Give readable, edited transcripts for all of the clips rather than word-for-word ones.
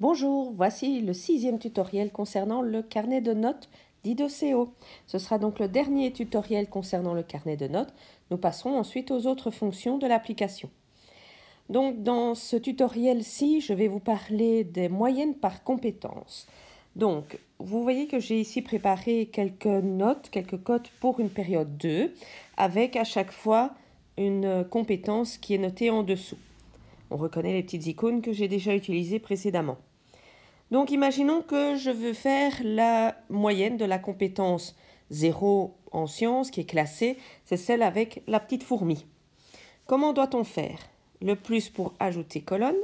Bonjour, voici le 6e tutoriel concernant le carnet de notes d'Idoceo. Ce sera donc le dernier tutoriel concernant le carnet de notes. Nous passerons ensuite aux autres fonctions de l'application. Donc dans ce tutoriel-ci, je vais vous parler des moyennes par compétences. Donc, vous voyez que j'ai ici préparé quelques notes, quelques cotes pour une période 2, avec à chaque fois une compétence qui est notée en dessous. On reconnaît les petites icônes que j'ai déjà utilisées précédemment. Donc imaginons que je veux faire la moyenne de la compétence 0 en sciences qui est classée, c'est celle avec la petite fourmi. Comment doit-on faire? Le plus pour ajouter colonne,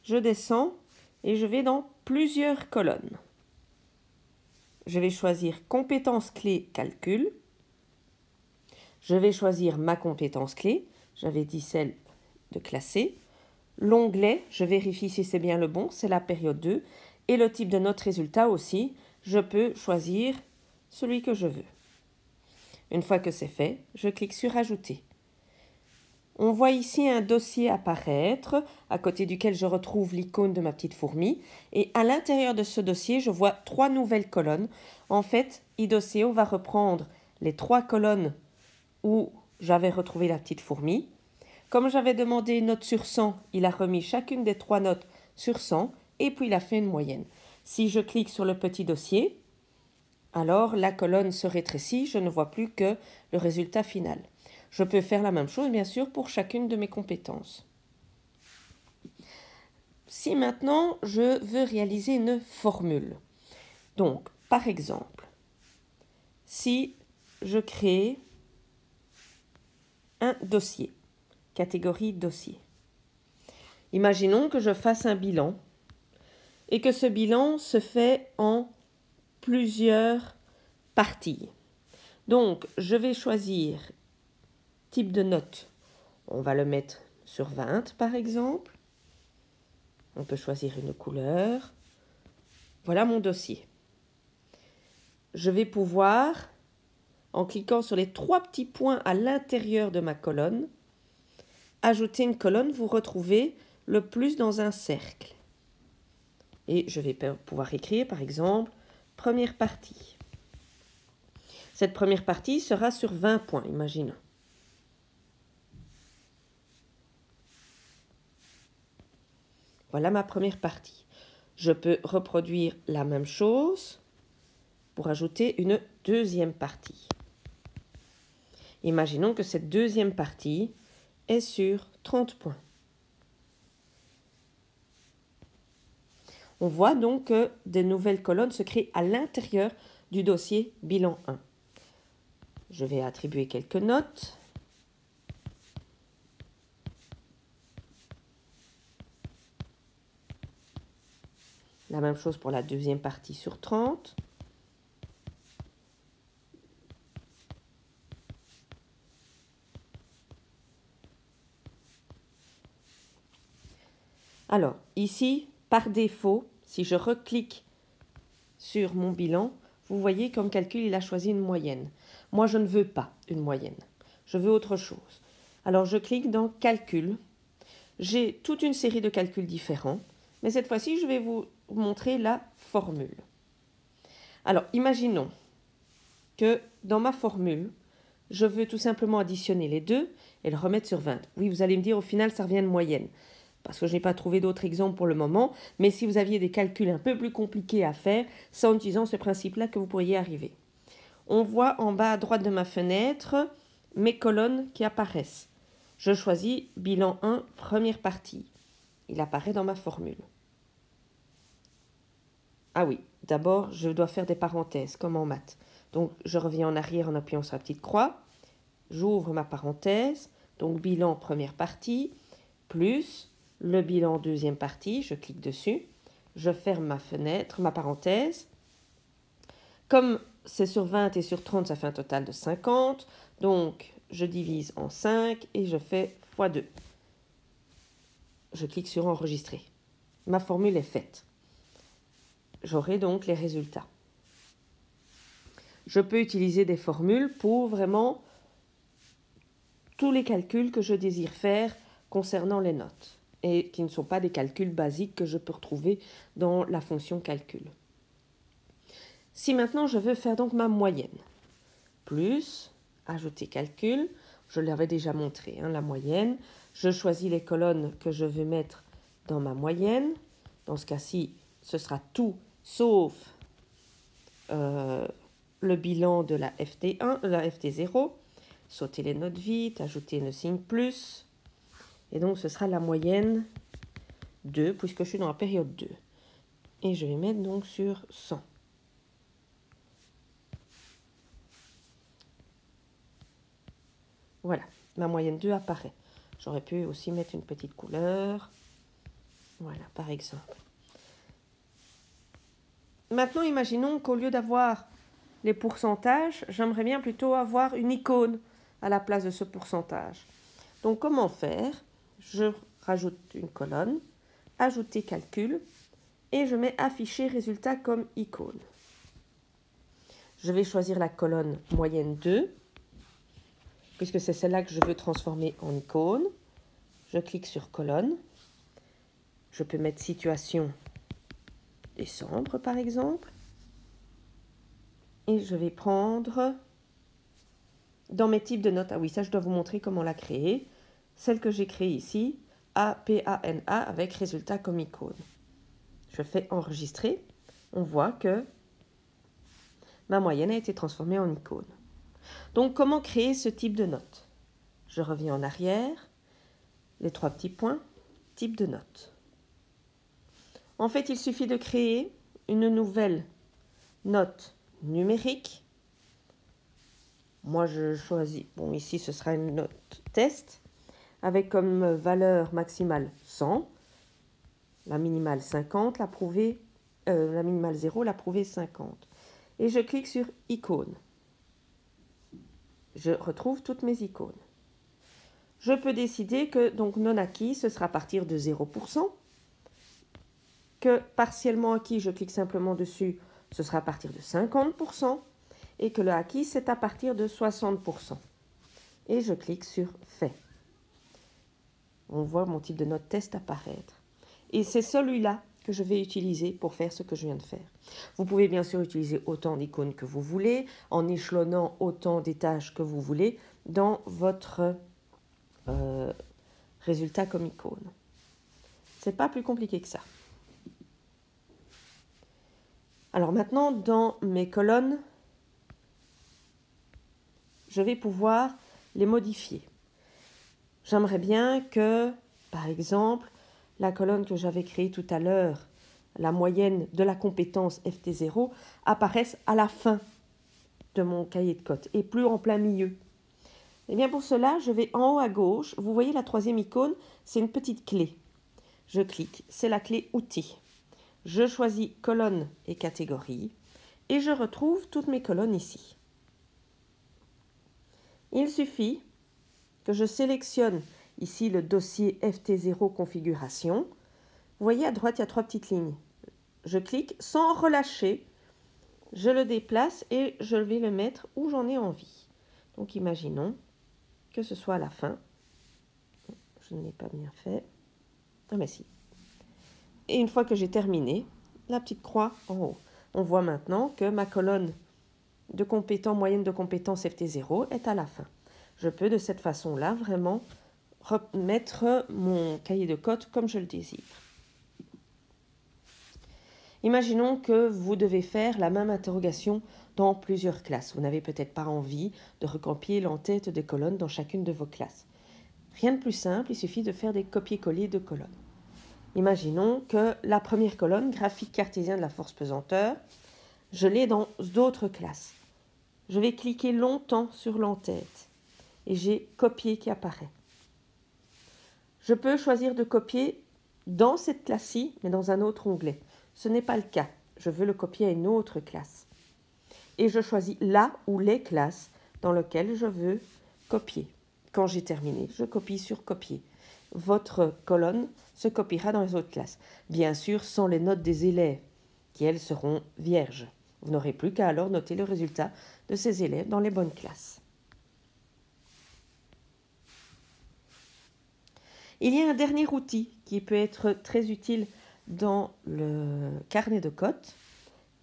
je descends et je vais dans plusieurs colonnes. Je vais choisir compétence clé calcul. Je vais choisir ma compétence clé, j'avais dit celle de classer. L'onglet, je vérifie si c'est bien le bon, c'est la période 2. Et le type de note résultat aussi, je peux choisir celui que je veux. Une fois que c'est fait, je clique sur Ajouter. On voit ici un dossier apparaître, à côté duquel je retrouve l'icône de ma petite fourmi. Et à l'intérieur de ce dossier, je vois 3 nouvelles colonnes. En fait, Idoceo va reprendre les 3 colonnes où j'avais retrouvé la petite fourmi. Comme j'avais demandé une note sur 100, il a remis chacune des 3 notes sur 100 et puis il a fait une moyenne. Si je clique sur le petit dossier, alors la colonne se rétrécit, je ne vois plus que le résultat final. Je peux faire la même chose, bien sûr, pour chacune de mes compétences. Si maintenant, je veux réaliser une formule. Donc, par exemple, si je crée un dossier, catégorie dossier. Imaginons que je fasse un bilan et que ce bilan se fait en plusieurs parties. Donc, je vais choisir type de note. On va le mettre sur 20 par exemple. On peut choisir une couleur. Voilà mon dossier. Je vais pouvoir, en cliquant sur les 3 petits points à l'intérieur de ma colonne, ajouter une colonne, vous retrouvez le plus dans un cercle. Et je vais pouvoir écrire par exemple première partie. Cette première partie sera sur 20 points, imaginons. Voilà ma première partie. Je peux reproduire la même chose pour ajouter une deuxième partie. Imaginons que cette deuxième partie est sur 30 points. On voit donc que des nouvelles colonnes se créent à l'intérieur du dossier bilan 1. Je vais attribuer quelques notes. La même chose pour la deuxième partie sur 30. Alors, ici, par défaut, si je reclique sur mon bilan, vous voyez comme calcul, il a choisi une moyenne. Moi, je ne veux pas une moyenne. Je veux autre chose. Alors, je clique dans Calcul. J'ai toute une série de calculs différents, mais cette fois-ci, je vais vous montrer la formule. Alors, imaginons que dans ma formule, je veux tout simplement additionner les deux et le remettre sur 20. Oui, vous allez me dire, au final, ça revient une moyenne. Parce que je n'ai pas trouvé d'autres exemples pour le moment, mais si vous aviez des calculs un peu plus compliqués à faire, c'est en utilisant ce principe-là que vous pourriez arriver. On voit en bas à droite de ma fenêtre mes colonnes qui apparaissent. Je choisis bilan 1, première partie. Il apparaît dans ma formule. Ah oui, d'abord, je dois faire des parenthèses, comme en maths. Donc, je reviens en arrière en appuyant sur la petite croix. J'ouvre ma parenthèse, donc bilan première partie, plus le bilan deuxième partie, je clique dessus, je ferme ma fenêtre, ma parenthèse. Comme c'est sur 20 et sur 30, ça fait un total de 50, donc je divise en 5 et je fais x2. Je clique sur enregistrer. Ma formule est faite. J'aurai donc les résultats. Je peux utiliser des formules pour vraiment tous les calculs que je désire faire concernant les notes. et qui ne sont pas des calculs basiques que je peux retrouver dans la fonction calcul. Si maintenant je veux faire donc ma moyenne, plus, ajouter calcul, je l'avais déjà montré, la moyenne, je choisis les colonnes que je veux mettre dans ma moyenne, dans ce cas-ci, ce sera tout sauf le bilan de la FT1, la FT0, sauter les notes vite, ajouter le signe plus, et donc ce sera la moyenne 2, puisque je suis dans la période 2. Et je vais mettre donc sur 100. Voilà, ma moyenne 2 apparaît. J'aurais pu aussi mettre une petite couleur. Voilà, par exemple. Maintenant, imaginons qu'au lieu d'avoir les pourcentages, j'aimerais bien plutôt avoir une icône à la place de ce pourcentage. Donc, comment faire? Je rajoute une colonne, ajouter calcul, et je mets afficher résultat comme icône. Je vais choisir la colonne moyenne 2, puisque c'est celle-là que je veux transformer en icône. Je clique sur colonne. Je peux mettre situation décembre, par exemple. Et je vais prendre dans mes types de notes. Ah oui, ça, je dois vous montrer comment la créer. Celle que j'ai créée ici, APANA, avec résultat comme icône. Je fais enregistrer. On voit que ma moyenne a été transformée en icône. Donc, comment créer ce type de note? Je reviens en arrière, les 3 petits points, type de note. En fait, il suffit de créer une nouvelle note numérique. Moi, je choisis, bon, ici, ce sera une note test, avec comme valeur maximale 100, la minimale 50, la minimale 0, l'approuvée 50. Et je clique sur icône. Je retrouve toutes mes icônes. Je peux décider que donc non acquis, ce sera à partir de 0%, que partiellement acquis, je clique simplement dessus, ce sera à partir de 50%, et que le acquis, c'est à partir de 60%. Et je clique sur fait. On voit mon type de note test apparaître. Et c'est celui-là que je vais utiliser pour faire ce que je viens de faire. Vous pouvez bien sûr utiliser autant d'icônes que vous voulez, en échelonnant autant des tâches que vous voulez dans votre résultat comme icône. C'est pas plus compliqué que ça. Alors maintenant, dans mes colonnes, je vais pouvoir les modifier. J'aimerais bien que, par exemple, la colonne que j'avais créée tout à l'heure, la moyenne de la compétence FT0, apparaisse à la fin de mon cahier de code et plus en plein milieu. Et bien pour cela, je vais en haut à gauche. Vous voyez la troisième icône, c'est une petite clé. Je clique, c'est la clé outils. Je choisis colonne et catégorie et je retrouve toutes mes colonnes ici. Il suffit que je sélectionne ici le dossier FT0 configuration. Vous voyez à droite, il y a 3 petites lignes. Je clique sans relâcher, je le déplace et je vais le mettre où j'en ai envie. Donc imaginons que ce soit à la fin. Je ne l'ai pas bien fait. Ah mais si. Et une fois que j'ai terminé, la petite croix en haut. On voit maintenant que ma colonne de compétence, moyenne de compétence FT0 est à la fin. Je peux de cette façon-là vraiment remettre mon cahier de code comme je le désire. Imaginons que vous devez faire la même interrogation dans plusieurs classes. Vous n'avez peut-être pas envie de recopier l'entête des colonnes dans chacune de vos classes. Rien de plus simple, il suffit de faire des copier-coller de colonnes. Imaginons que la première colonne, graphique cartésien de la force pesanteur, je l'ai dans d'autres classes. Je vais cliquer longtemps sur l'entête et j'ai copier qui apparaît. Je peux choisir de copier dans cette classe-ci, mais dans un autre onglet. Ce n'est pas le cas. Je veux le copier à une autre classe. Et je choisis la ou les classes dans lesquelles je veux copier. Quand j'ai terminé, je copie sur copier. Votre colonne se copiera dans les autres classes. Bien sûr, sans les notes des élèves, qui elles seront vierges. Vous n'aurez plus qu'à alors noter le résultat de ces élèves dans les bonnes classes. Il y a un dernier outil qui peut être très utile dans le carnet de cotes.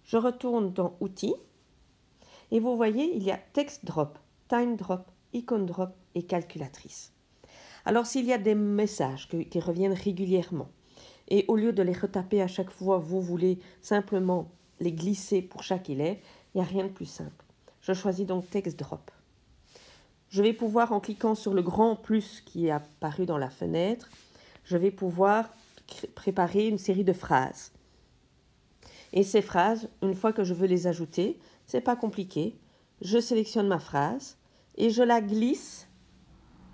Je retourne dans Outils et vous voyez, il y a Text Drop, Time Drop, Icon Drop et Calculatrice. Alors s'il y a des messages qui reviennent régulièrement et au lieu de les retaper à chaque fois, vous voulez simplement les glisser pour chaque élève, il n'y a rien de plus simple. Je choisis donc Text Drop. Je vais pouvoir, en cliquant sur le grand plus qui est apparu dans la fenêtre, je vais pouvoir préparer une série de phrases. Et ces phrases, une fois que je veux les ajouter, c'est pas compliqué. Je sélectionne ma phrase et je la glisse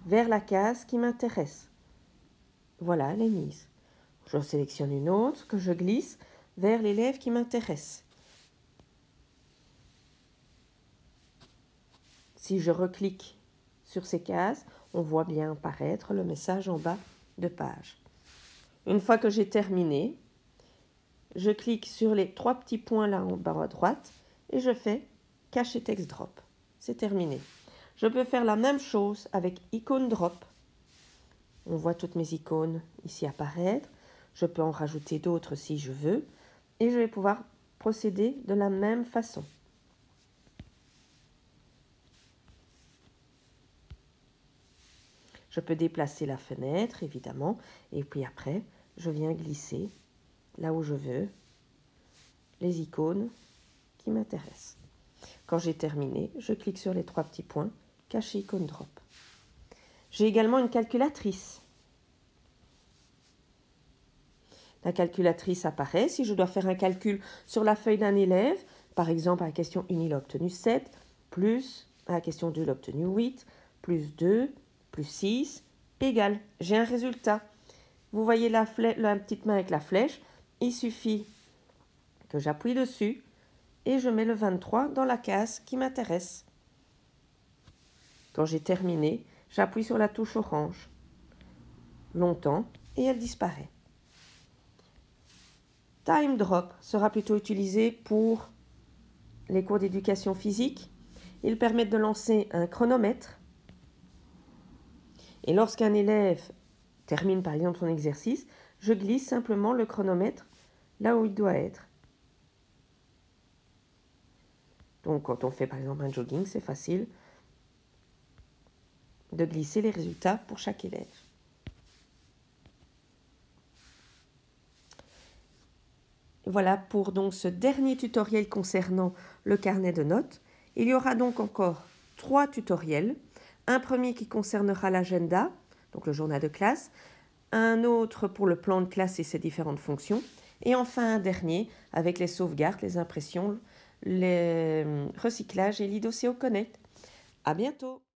vers la case qui m'intéresse. Voilà, elle est mise. Je sélectionne une autre que je glisse vers l'élève qui m'intéresse. Si je reclique sur ces cases, on voit bien apparaître le message en bas de page. Une fois que j'ai terminé, je clique sur les 3 petits points là en bas à droite et je fais Cacher Text Drop. C'est terminé. Je peux faire la même chose avec Icon Drop. On voit toutes mes icônes ici apparaître. Je peux en rajouter d'autres si je veux. Et je vais pouvoir procéder de la même façon. Je peux déplacer la fenêtre, évidemment, et puis après, je viens glisser là où je veux les icônes qui m'intéressent. Quand j'ai terminé, je clique sur les 3 petits points, Cacher Icon Drop. J'ai également une calculatrice. La calculatrice apparaît si je dois faire un calcul sur la feuille d'un élève, par exemple à la question 1, il a obtenu 7, plus à la question 2, il a obtenu 8, plus 2, plus 6, égale. J'ai un résultat. Vous voyez la petite main avec la flèche, il suffit que j'appuie dessus et je mets le 23 dans la case qui m'intéresse. Quand j'ai terminé, j'appuie sur la touche orange longtemps et elle disparaît. Time Drop sera plutôt utilisé pour les cours d'éducation physique. Il permet de lancer un chronomètre. Et lorsqu'un élève termine par exemple son exercice, je glisse simplement le chronomètre là où il doit être. Donc quand on fait par exemple un jogging, c'est facile de glisser les résultats pour chaque élève. Voilà pour donc ce dernier tutoriel concernant le carnet de notes. Il y aura donc encore 3 tutoriels. Un premier qui concernera l'agenda, donc le journal de classe, un autre pour le plan de classe et ses différentes fonctions, et enfin un dernier avec les sauvegardes, les impressions, les recyclages et l'IDOCO Connect. À bientôt!